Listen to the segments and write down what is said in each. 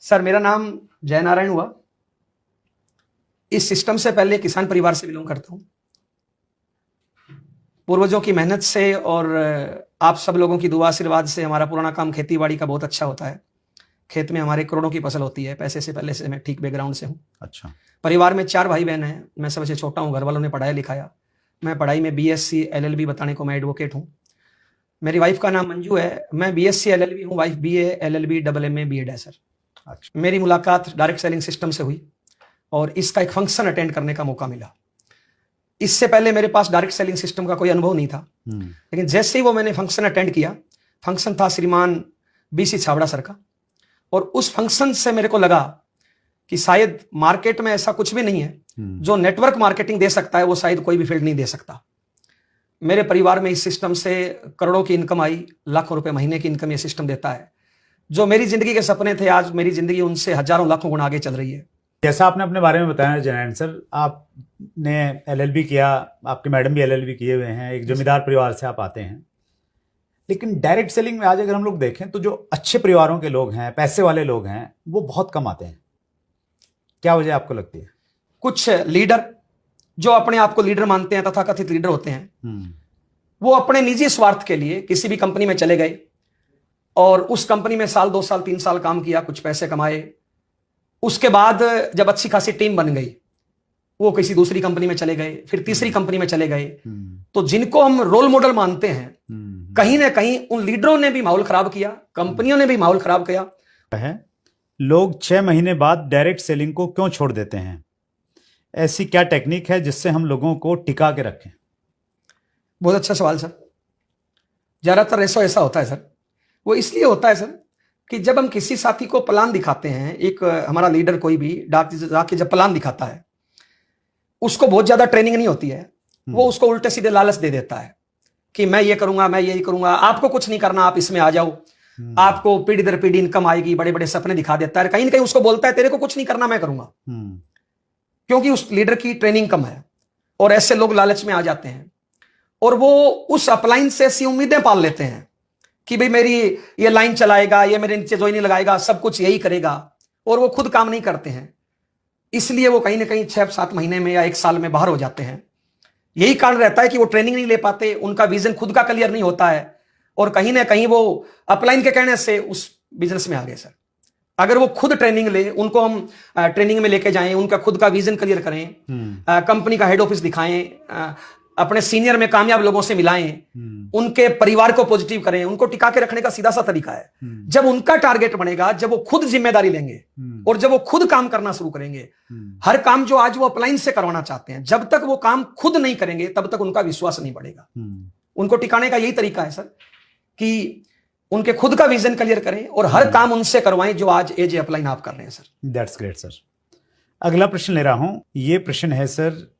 Sir मेरा नाम जय नारायण हुआ। इस सिस्टम से पहले किसान परिवार से बिलोंग करता हूं। पूर्वजों की मेहनत से और आप सब लोगों की दुआ आशीर्वाद से हमारा पुराना काम खेती बाड़ी का बहुत अच्छा होता है। खेत में हमारे करोड़ों की फसल होती है। पैसे से पहले से मैं ठीक बैकग्राउंड से हूँ। अच्छा। परिवार में 4 भाई बहन हैं। मैं सबसे छोटा हूँ। घर वालों ने पढ़ाया लिखाया। मैं पढ़ाई में BSc LLB बताने को मैं एडवोकेट हूँ। मेरी वाइफ का नाम मंजू है। मैं BSc LLB हूँ। Wife BA LLB MA BEd है सर। अच्छा। मेरी मुलाकात डायरेक्ट सेलिंग सिस्टम से हुई और इसका एक फंक्शन अटेंड करने का मौका मिला। इससे पहले मेरे पास डायरेक्ट सेलिंग सिस्टम का कोई अनुभव नहीं था, लेकिन जैसे ही वो मैंने फंक्शन अटेंड किया, फंक्शन था श्रीमान BC छाबड़ा सर का, और उस फंक्शन से मेरे को लगा कि शायद मार्केट में ऐसा कुछ भी नहीं है जो नेटवर्क मार्केटिंग दे सकता है, वो शायद कोई भी फील्ड नहीं दे सकता। मेरे परिवार में इस सिस्टम से करोड़ों की इनकम आई, लाखों रुपए महीने की इनकम ये सिस्टम देता है। जो मेरी जिंदगी के सपने थे, आज मेरी जिंदगी उनसे हजारों लाखों गुना आगे चल रही है। जैसा आपने अपने बारे में बताया जयनारायण सर, आपने LLB किया, आपके मैडम भी LLB किए हुए हैं, एक जमींदार परिवार से आप आते हैं। लेकिन डायरेक्ट सेलिंग में आज अगर हम लोग देखें तो जो अच्छे परिवारों के लोग हैं, पैसे वाले लोग हैं, वो बहुत कम आते हैं। क्या वजह आपको लगती है? कुछ लीडर जो अपने आप को लीडर मानते हैं, तथाकथित लीडर होते हैं, वो अपने निजी स्वार्थ के लिए किसी भी कंपनी में चले गए और उस कंपनी में साल 2 साल 3 साल काम किया, कुछ पैसे कमाए। उसके बाद जब अच्छी खासी टीम बन गई, वो किसी दूसरी कंपनी में चले गए, फिर तीसरी कंपनी में चले गए। तो जिनको हम रोल मॉडल मानते हैं, कहीं ना कहीं उन लीडरों ने भी माहौल खराब किया, कंपनियों ने भी माहौल खराब किया है। लोग 6 महीने बाद डायरेक्ट सेलिंग को क्यों छोड़ देते हैं? ऐसी क्या टेक्निक है जिससे हम लोगों को टिका के रखें? बहुत अच्छा सवाल सर। ज्यादातर ऐसा होता है सर। वो इसलिए होता है सर कि जब हम किसी साथी को प्लान दिखाते हैं, एक हमारा लीडर कोई भी जाके जब प्लान दिखाता है, उसको बहुत ज्यादा ट्रेनिंग नहीं होती है, वो उसको उल्टे सीधे लालच दे देता है कि मैं ये करूंगा, मैं यही करूंगा, आपको कुछ नहीं करना, आप इसमें आ जाओ, आपको पीढ़ी दर पीढ़ी इनकम आएगी, बड़े बड़े सपने दिखा देता है। कहीं ना कहीं उसको बोलता है तेरे को कुछ नहीं करना, मैं करूंगा, क्योंकि उस लीडर की ट्रेनिंग कम है। और ऐसे लोग लालच में आ जाते हैं और वो उस अपलाइन से ऐसी उम्मीदें पाल लेते हैं कि भाई मेरी ये लाइन चलाएगा, ये मेरे नीचे जोई नहीं लगाएगा, सब कुछ यही करेगा, और वो खुद काम नहीं करते हैं। इसलिए वो कहीं ना कहीं 6-7 महीने में या 1 साल में बाहर हो जाते हैं। यही कारण रहता है कि वो ट्रेनिंग नहीं ले पाते, उनका विजन खुद का क्लियर नहीं होता है, और कहीं ना कहीं वो अपलाइन के कहने से उस बिजनेस में आ गए सर। अगर वो खुद ट्रेनिंग ले, उनको हम ट्रेनिंग में लेके जाएं, उनका खुद का विजन क्लियर करें, कंपनी का हेड ऑफिस दिखाएं, अपने सीनियर में कामयाब लोगों से मिलाएं, उनके परिवार को पॉजिटिव करें, उनको टिका के रखने का सीधा सा तरीका है। जब उनका टारगेट बनेगा, जब वो खुद जिम्मेदारी लेंगे और जब वो खुद काम करना शुरू करेंगे, हर काम जो आज वो अपलाइन से करवाना चाहते हैं, जब तक वो काम खुद नहीं करेंगे तब तक उनका विश्वास नहीं बढ़ेगा। उनको टिकाने का यही तरीका है सर कि उनके खुद का विजन क्लियर करें और हर काम उनसे करवाएं जो आज एज अपलाइन आप कर रहे हैं सर। That's great sir. अगला प्रश्न ले रहा हूं। ये प्रश्न है सर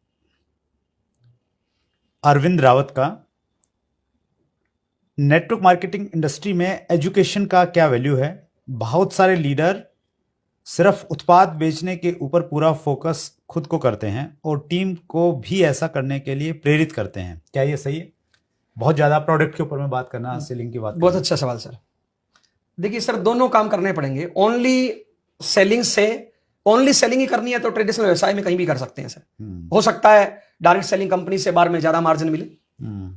अरविंद रावत का। नेटवर्क मार्केटिंग इंडस्ट्री में एजुकेशन का क्या वैल्यू है? बहुत सारे लीडर सिर्फ उत्पाद बेचने के ऊपर पूरा फोकस खुद को करते हैं और टीम को भी ऐसा करने के लिए प्रेरित करते हैं। क्या ये सही है? बहुत ज्यादा प्रोडक्ट के ऊपर में बात करना, सेलिंग की बात। बहुत अच्छा सवाल सर। देखिए सर, दोनों काम करने पड़ेंगे। ओनली सेलिंग ही करनी है तो ट्रेडिशनल व्यवसाय में कहीं भी कर सकते हैं सर। हो सकता है डायरेक्ट सेलिंग कंपनी से बार में ज्यादा मार्जिन मिले।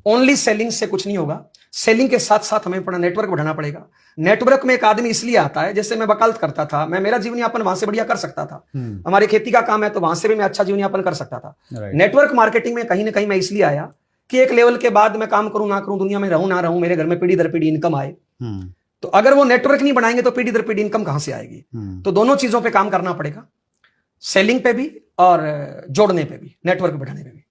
ओनली सेलिंग से कुछ नहीं होगा। सेलिंग के साथ साथ हमें अपना नेटवर्क बढ़ाना पड़ेगा। नेटवर्क में एक आदमी इसलिए आता है, जैसे मैं वकालत करता था, मैं मेरा जीवन यापन वहां से बढ़िया कर सकता था। हमारी खेती का काम है तो वहां से भी मैं अच्छा जीवन यापन कर सकता था। नेटवर्क मार्केटिंग में कहीं ना कहीं मैं इसलिए आया कि एक लेवल के बाद मैं काम करूं ना करूं, दुनिया में रहूं ना रहूं, मेरे घर में पीढ़ी दर पीढ़ी इनकम आए। तो अगर वो नेटवर्क नहीं बनाएंगे तो पीढ़ी दर पीढ़ी इनकम कहां से आएगी? तो दोनों चीजों पे काम करना पड़ेगा, सेलिंग पे भी और जोड़ने पे भी, नेटवर्क बढ़ाने पे भी।